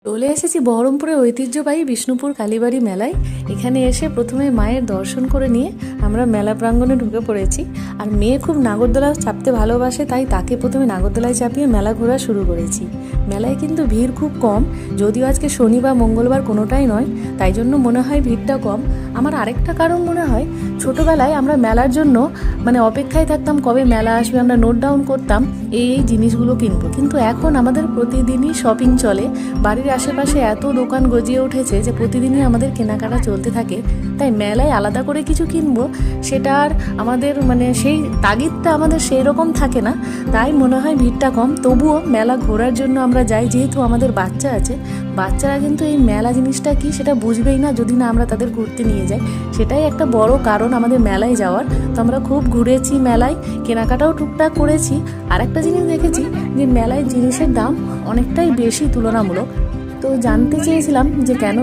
চলে এসেছি বহরমপুরের ঐতিহ্যবাহী বিষ্ণুপুর কালীবাড়ি মেলায়। এখানে এসে প্রথমে মায়ের দর্শন করে নিয়ে আমরা মেলা প্রাঙ্গণে ঢুকে পড়েছি। আর মেয়ে খুব নাগরদোলা চাপতে ভালোবাসে, তাই তাকে প্রথমে নাগরদোলায় চাপিয়ে মেলা ঘোরা শুরু করেছি। মেলায় কিন্তু ভিড় খুব কম, যদিও আজকে শনি বা মঙ্গলবার কোনোটাই নয়, তাই জন্য মনে হয় ভিড়টা কম। আমার আরেকটা কারণ মনে হয়, ছোটোবেলায় আমরা মেলার জন্য অপেক্ষায় থাকতাম কবে মেলা আসবে, আমরা নোট ডাউন করতাম এই জিনিসগুলো কিনবো। কিন্তু এখন আমাদের প্রতিদিনই শপিং চলে, বাড়ির আশেপাশে এত দোকান গজিয়ে উঠেছে যে প্রতিদিনই আমাদের কেনাকাটা চলতে থাকে। তাই মেলায় আলাদা করে কিছু কিনবো সেটা আর আমাদের সেই তাগিদটা আমাদের সেই রকম থাকে না, তাই মনে হয় ভিড়টা কম। তবুও মেলা ঘোরার জন্য আমরা যাই, যেহেতু আমাদের বাচ্চা আছে। বাচ্চারা কিন্তু এই মেলা জিনিসটা কি সেটা বুঝবেই না যদি না আমরা তাদের ঘুরতে নিয়ে যাই। সেটাই একটা বড় কারণ আমাদের মেলায় যাওয়ার। তো আমরা খুব ঘুরেছি, মেলায় কেনাকাটাও টুকটাক করেছি। আর একটা জিনিস দেখেছি যে মেলায় জিনিসের দাম অনেকটাই বেশি তুলনামূলক। তো জানতে চেয়েছিলাম যে কেন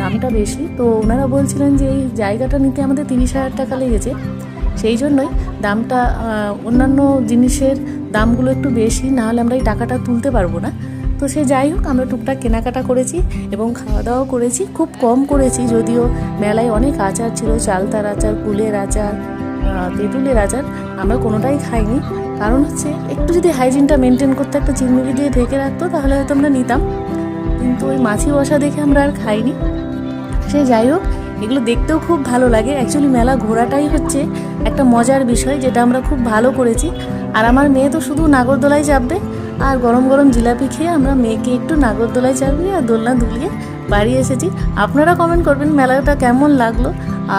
দামটা বেশি, তো ওনারা বলছিলেন যে এই জায়গাটা নিতে আমাদের 30,000 টাকা লেগেছে, সেই জন্যই দামটা অন্যান্য জিনিসের দামগুলো একটু বেশি, নাহলে আমরা এই টাকাটা তুলতে পারবো না। তো সে যাই হোক, আমরা টুকটাক কেনাকাটা করেছি এবং খাওয়া দাওয়া করেছি। খুব কম করেছি, যদিও মেলায় অনেক আচার ছিল, চালতার আচার, কুলের আচার, তেঁতুলের আচার। আমরা কোনোটাই খাইনি, কারণ হচ্ছে একটু যদি হাইজিনটা মেনটেন করতে একটা চিনমুড়ি দিয়ে ঢেকে রাখতো তাহলে হয়তো আমরা নিতাম, কিন্তু ওই মাছি বসা দেখে আমরা আর খাইনি। সে যাই হোক, এগুলো দেখতেও খুব ভালো লাগে। অ্যাকচুয়ালি মেলা ঘোরাটাই হচ্ছে একটা মজার বিষয়, যেটা আমরা খুব ভালো করেছি। আর আমার মেয়ে তো শুধু নাগরদোলায় চাপবে, আর গরম গরম জিলাপি খেয়ে আমরা মেয়েকে একটু নাগরদোলায় চাপিয়ে আর দোলনা দুলিয়ে বাড়ি এসেছি। আপনারা কমেন্ট করবেন মেলাটা কেমন লাগলো,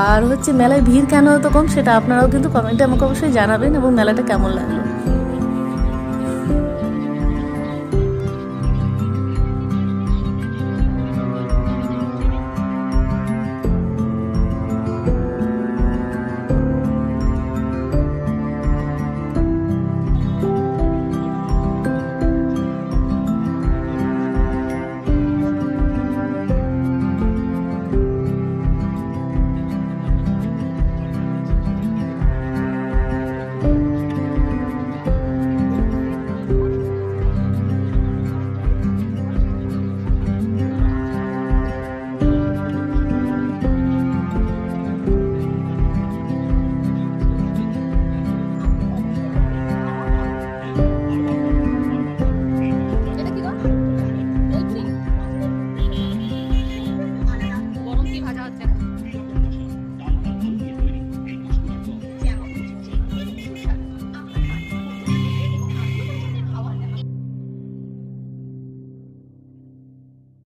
আর মেলায় ভিড় কেন এত কম সেটা আপনারাও কিন্তু কমেন্টে আমাকে অবশ্যই জানাবেন, এবং মেলাটা কেমন লাগলো।